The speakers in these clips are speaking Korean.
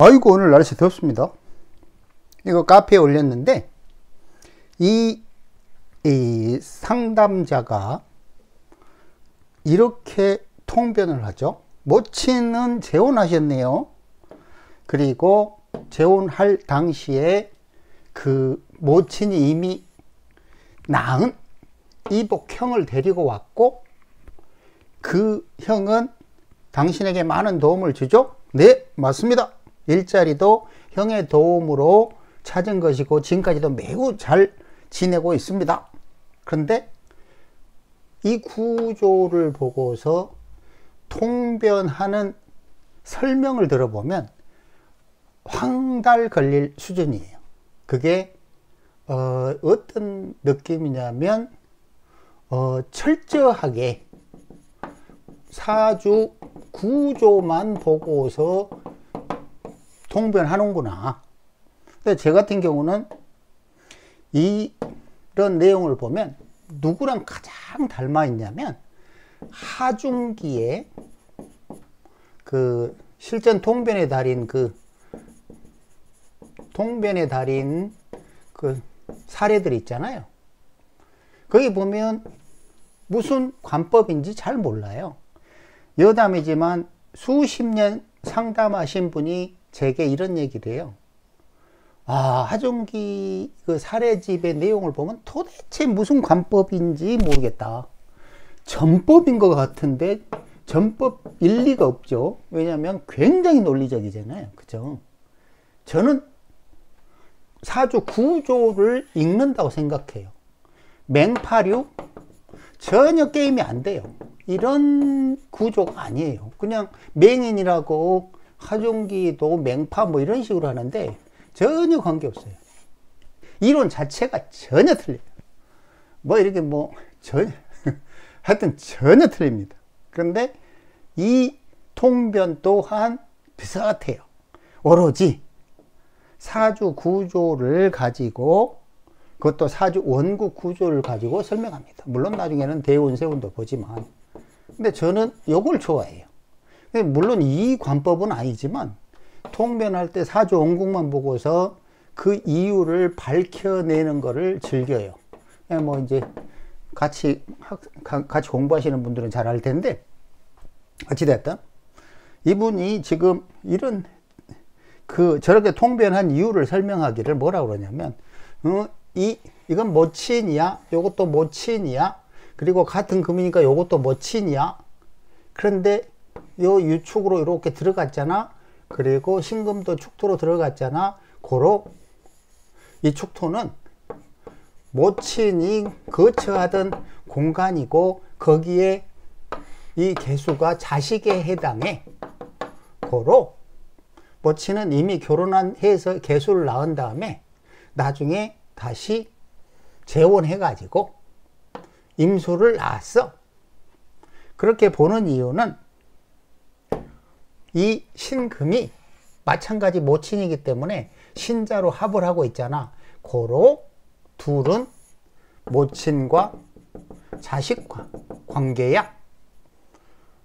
아이고, 오늘 날씨 덥습니다. 이거 카페에 올렸는데, 이 상담자가 이렇게 통변을 하죠. 모친은 재혼하셨네요. 그리고 재혼할 당시에 그 모친이 이미 낳은 이복 형을 데리고 왔고, 그 형은 당신에게 많은 도움을 주죠? 네, 맞습니다. 일자리도 형의 도움으로 찾은 것이고 지금까지도 매우 잘 지내고 있습니다. 그런데 이 구조를 보고서 통변하는 설명을 들어보면 황달 걸릴 수준이에요. 그게 어떤 느낌이냐면 철저하게 사주 구조만 보고서 통변하는구나. 근데 제 같은 경우는 이런 내용을 보면 누구랑 가장 닮아 있냐면 하중기에 그 실전 통변의 달인 그 사례들 있잖아요. 거기 보면 무슨 관법인지 잘 몰라요. 여담이지만 수십 년 상담하신 분이 제게 이런 얘기를 해요. 하중기 그 사례집의 내용을 보면 도대체 무슨 관법인지 모르겠다. 전법인 것 같은데 전법 일리가 없죠. 왜냐하면 굉장히 논리적이잖아요. 그죠? 저는 사주 구조를 읽는다고 생각해요. 맹파류 전혀 게임이 안 돼요. 이런 구조가 아니에요. 그냥 맹인이라고 하중기도 맹파 뭐 이런 식으로 하는데 전혀 관계없어요. 이론 자체가 전혀 틀려요. 뭐 이렇게 뭐 전혀 하여튼 전혀 틀립니다. 그런데 이 통변 또한 비슷해요. 오로지 사주 구조를 가지고, 그것도 사주 원국 구조를 가지고 설명합니다. 물론 나중에는 대운, 세운도 보지만, 근데 저는 요걸 좋아해요. 물론 이 관법은 아니지만 통변할 때 사주 원국만 보고서 그 이유를 밝혀내는 거를 즐겨요. 뭐 이제 같이 공부하시는 분들은 잘 알 텐데, 어찌됐든 이분이 지금 이런 저렇게 통변한 이유를 설명하기를 뭐라고 그러냐면, 이건 모친이야, 요것도 모친이야, 그리고 같은 금이니까 요것도 모친이야. 그런데 요 유축으로 이렇게 들어갔잖아. 그리고 신금도 축토로 들어갔잖아. 고로 이 축토는 모친이 거처하던 공간이고, 거기에 이 개수가 자식에 해당해. 고로 모친은 이미 결혼해서 개수를 낳은 다음에 나중에 다시 재혼해가지고 임수를 낳았어. 그렇게 보는 이유는 이 신금이 마찬가지 모친이기 때문에 신자로 합을 하고 있잖아. 고로 둘은 모친과 자식 관계야.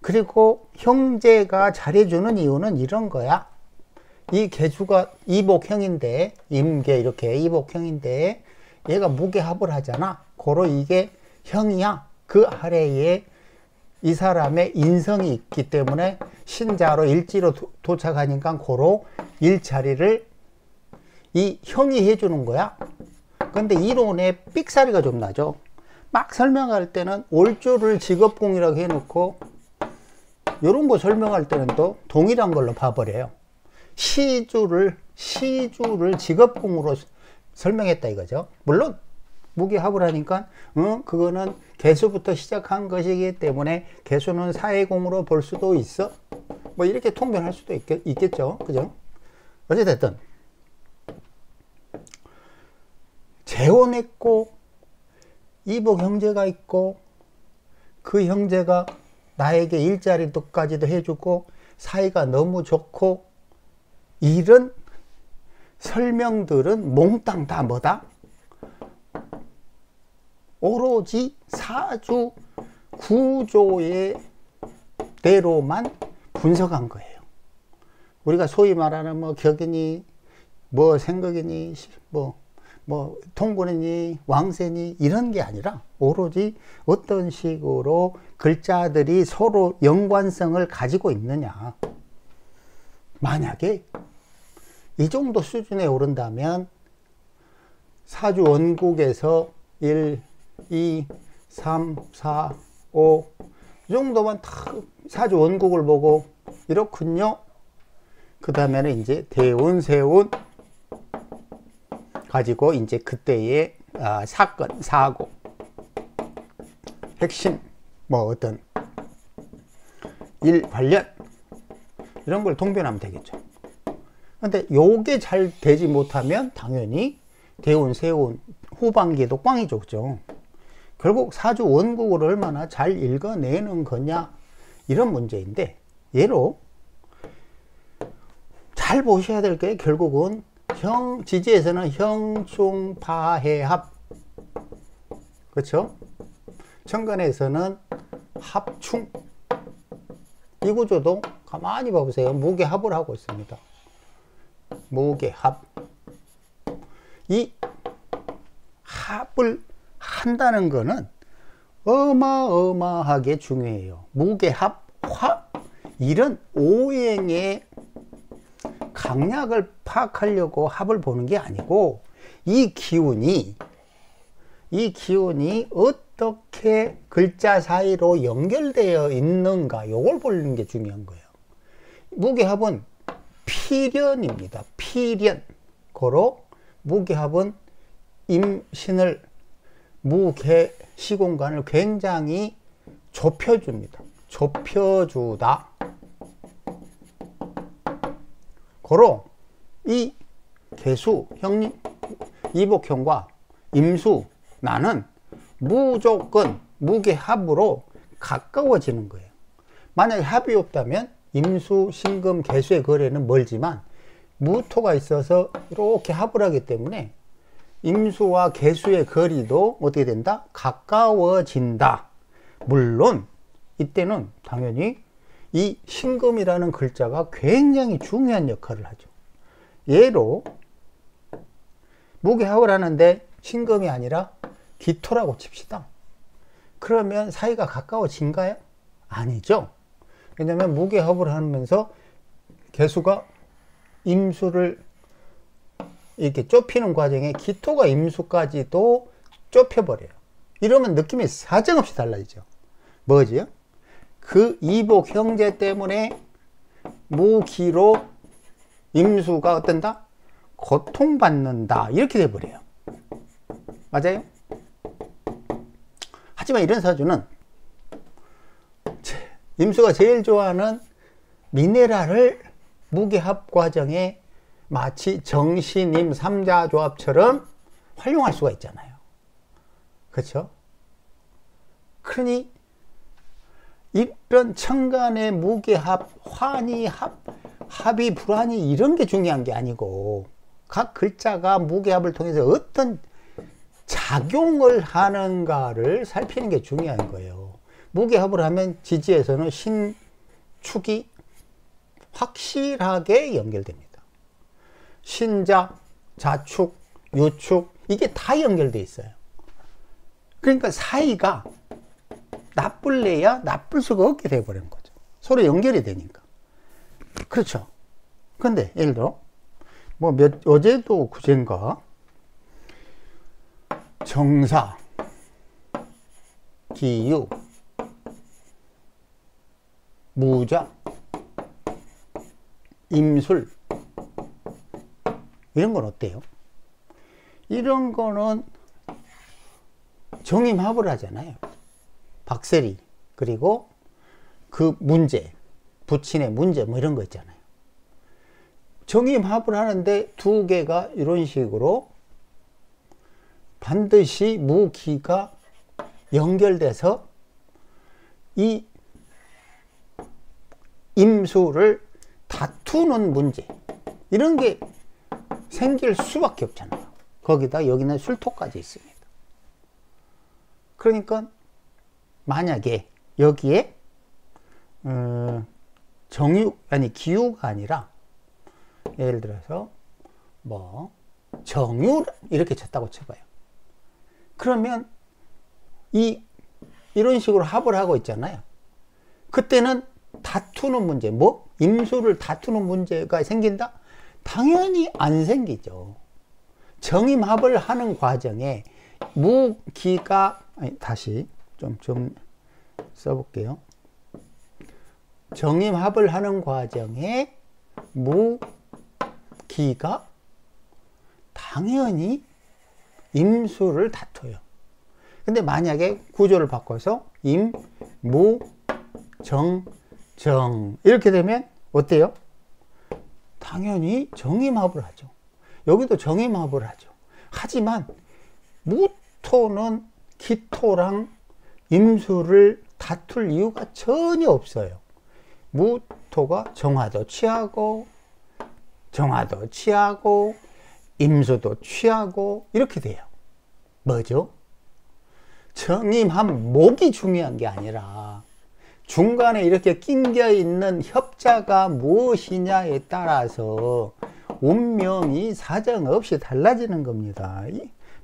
그리고 형제가 잘해주는 이유는 이런 거야. 이 개수가 이복형인데, 임계 이렇게 이복형인데 얘가 무게합을 하잖아. 고로 이게 형이야. 그 아래에 이 사람의 인성이 있기 때문에 신자로 일지로 도착하니까 고로 일자리를 이 형이 해주는 거야. 근데 이론에 삑사리가 좀 나죠. 막 설명할 때는 올조를 직업공이라고 해놓고 이런 거 설명할 때는 또 동일한 걸로 봐버려요. 시주를 직업공으로 설명했다 이거죠. 물론 무게합을 하니까 그거는 개수부터 시작한 것이기 때문에 개수는 사회공으로 볼 수도 있어. 뭐 이렇게 통변할 수도 있겠죠. 그죠? 어찌됐든 재혼했고 이복 형제가 있고, 그 형제가 나에게 일자리까지도 해주고 사이가 너무 좋고, 이런 설명들은 몽땅 다 뭐다? 오로지 사주 구조의 대로만 분석한 거예요. 우리가 소위 말하는 뭐 격이니 뭐 생각이니 뭐 통분이니 왕세니 이런 게 아니라 오로지 어떤 식으로 글자들이 서로 연관성을 가지고 있느냐. 만약에 이 정도 수준에 오른다면 사주 원국에서 1, 2, 3, 4, 5 이 정도만 다 사주 원국을 보고 이렇군요. 그 다음에는 이제 대운, 세운 가지고 이제 그때의 사건, 사고, 핵심, 뭐 어떤 일 관련 이런 걸 통변하면 되겠죠. 근데 요게 잘 되지 못하면 당연히 대운, 세운 후반기에도 꽝이 좁죠. 결국 사주 원국을 얼마나 잘 읽어내는 거냐 이런 문제인데, 예로 잘 보셔야 될 게 결국은 지지에서는 형충파해합, 그렇죠? 천간에서는 합충. 이 구조도 가만히 봐보세요. 무게합을 하고 있습니다. 무게합. 이 합을 한다는 거는 어마어마하게 중요해요. 무게합, 화, 이런 오행의 강약을 파악하려고 합을 보는 게 아니고, 이 기운이 어떻게 글자 사이로 연결되어 있는가, 요걸 보는 게 중요한 거예요. 무게합은 필연입니다. 필연. 고로 무게합은 임신을, 무게 시공간을 굉장히 좁혀줍니다. 좁혀주다. 고로 이 개수, 형님, 이복형과 임수, 나는 무조건 무게합으로 가까워지는 거예요. 만약에 합이 없다면 임수, 신금, 개수의 거래는 멀지만 무토가 있어서 이렇게 합을 하기 때문에 임수와 개수의 거리도 어떻게 된다? 가까워진다. 물론 이때는 당연히 이 신금이라는 글자가 굉장히 중요한 역할을 하죠. 예로 무게합을 하는데 신금이 아니라 기토라고 칩시다. 그러면 사이가 가까워진가요? 아니죠. 왜냐하면 무게합을 하면서 개수가 임수를 이렇게 좁히는 과정에 기토가 임수까지도 좁혀버려요. 이러면 느낌이 사정없이 달라지죠. 뭐지요? 그 이복 형제 때문에 무기로 임수가 어떤다? 고통받는다. 이렇게 돼버려요. 맞아요? 하지만 이런 사주는 임수가 제일 좋아하는 미네랄을 무게합 과정에 마치 정신임 삼자조합처럼 활용할 수가 있잖아요. 그렇죠? 그러니 이런 천간의 무게합, 환희합, 합이 불환이 이런 게 중요한 게 아니고 각 글자가 무게합을 통해서 어떤 작용을 하는가를 살피는 게 중요한 거예요. 무게합을 하면 지지에서는 신축이 확실하게 연결됩니다. 신자, 자축, 유축 이게 다 연결돼 있어요. 그러니까 사이가 나쁠래야 나쁠 수가 없게 돼버리는 거죠. 서로 연결이 되니까. 그렇죠. 근데 예를 들어 뭐 어제도 그젠가 정사, 기유, 무자, 임술 이런 건 어때요? 이런 거는 정임합을 하잖아요. 박세리, 그리고 그 문제, 부친의 문제 뭐 이런 거 있잖아요. 정임합을 하는데 두 개가 이런 식으로 반드시 무기가 연결돼서 이 임수를 다투는 문제 이런 게 생길 수밖에 없잖아요. 거기다 여기는 술토까지 있습니다. 그러니까 만약에 여기에 정유, 아니 기유가 아니라 예를 들어서 뭐 정유 이렇게 쳤다고 쳐봐요. 그러면 이런 식으로 합을 하고 있잖아요. 그때는 다투는 문제, 뭐 임수를 다투는 문제가 생긴다? 당연히 안 생기죠. 정임합을 하는 과정에 무기가, 다시 좀 써볼게요. 정임합을 하는 과정에 무기가 당연히 임수를 다퉈요. 근데 만약에 구조를 바꿔서 임, 무, 정, 정 이렇게 되면 어때요? 당연히 정임합을 하죠. 여기도 정임합을 하죠. 하지만 무토는 기토랑 임수를 다툴 이유가 전혀 없어요. 무토가 정화도 취하고 정화도 취하고 임수도 취하고 이렇게 돼요. 뭐죠? 정임합 목이 중요한 게 아니라 중간에 이렇게 낑겨 있는 협자가 무엇이냐에 따라서 운명이 사정없이 달라지는 겁니다.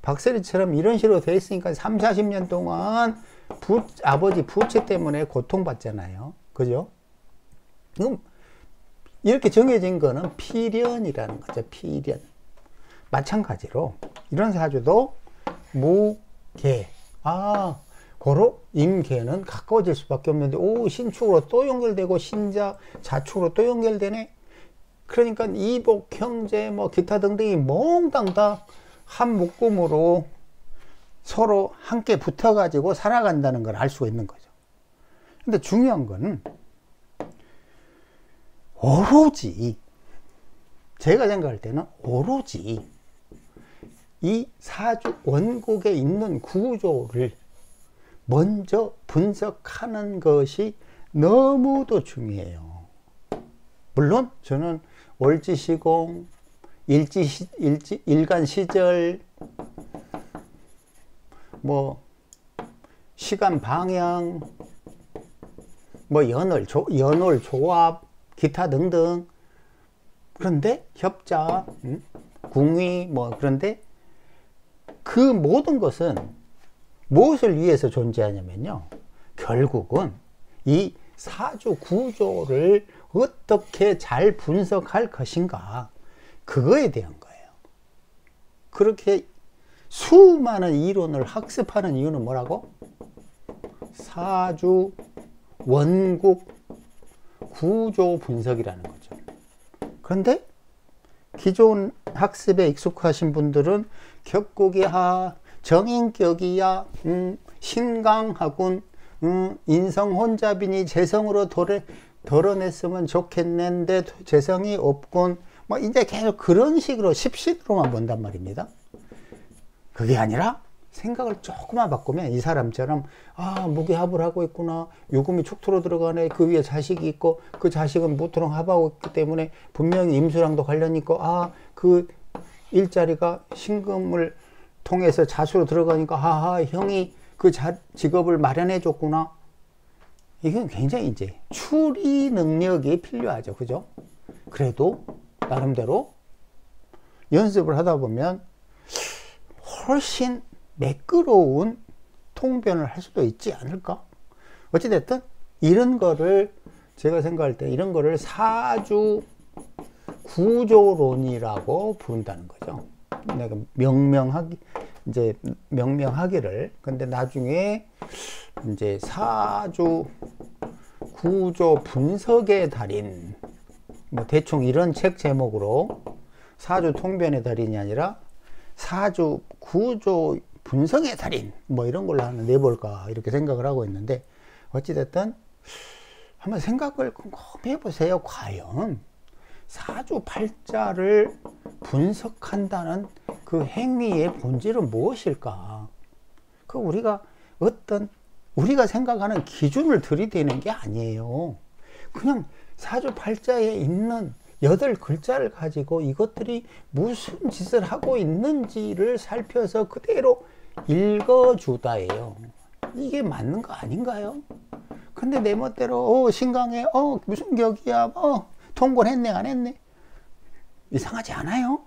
박세리처럼 이런 식으로 돼 있으니까 3, 40년 동안 아버지 부채 때문에 고통받잖아요. 그죠? 그럼 이렇게 정해진 거는 필연이라는 거죠. 필연. 마찬가지로 이런 사주도 무계. 고로 임계는 가까워질 수밖에 없는데 신축으로 또 연결되고 신자 자축으로 또 연결되네. 그러니까 이복, 형제, 뭐 기타 등등이 몽땅 다 한 묶음으로 서로 함께 붙어가지고 살아간다는 걸 알 수가 있는 거죠. 근데 중요한 거는 오로지 제가 생각할 때는 오로지 이 사주 원곡에 있는 구조를 먼저 분석하는 것이 너무도 중요해요. 물론 저는 월지시공, 일간시절, 뭐 시간 방향, 뭐 연월 조합, 기타 등등. 그런데 협자, 궁위 뭐 그런데 그 모든 것은 무엇을 위해서 존재하냐면요. 결국은 이 사주 구조를 어떻게 잘 분석할 것인가 그거에 대한 거예요. 그렇게 수많은 이론을 학습하는 이유는 뭐라고? 사주 원국 구조 분석이라는 거죠. 그런데 기존 학습에 익숙하신 분들은 격국이야, 정인격이야, 신강하군, 인성혼잡이니 재성으로 덜어냈으면 좋겠는데 재성이 없군. 뭐 이제 계속 그런 식으로 십신으로만 본단 말입니다. 그게 아니라 생각을 조금만 바꾸면 이 사람처럼 무기합을 하고 있구나. 유금이 축토로 들어가네. 그 위에 자식이 있고 그 자식은 무토랑 합하고 있기 때문에 분명히 임수랑도 관련이 있고 그 일자리가 신금을 통해서 자수로 들어가니까 형이 그 직업을 마련해 줬구나. 이건 굉장히 이제 추리 능력이 필요하죠. 그죠? 그래도 나름대로 연습을 하다 보면 훨씬 매끄러운 통변을 할 수도 있지 않을까? 어찌됐든 이런 거를 제가 생각할 때 이런 거를 사주 구조론이라고 부른다는 거죠. 내가 명명하기를. 근데 나중에 이제 사주 구조 분석의 달인, 뭐 대충 이런 책 제목으로 사주 통변의 달인이 아니라 사주 구조 분석의 달인, 뭐 이런 걸로 하나 내볼까 이렇게 생각을 하고 있는데, 어찌됐든 한번 생각을 곰곰이 해보세요. 과연 사주 팔자를 분석한다는 그 행위의 본질은 무엇일까? 그 우리가 생각하는 기준을 들이대는 게 아니에요. 그냥 사주 팔자에 있는 8글자를 가지고 이것들이 무슨 짓을 하고 있는지를 살펴서 그대로 읽어주다예요. 이게 맞는 거 아닌가요? 근데 내 멋대로 신강에 무슨 격이야 통곤했네 안 했네, 이상하지 않아요?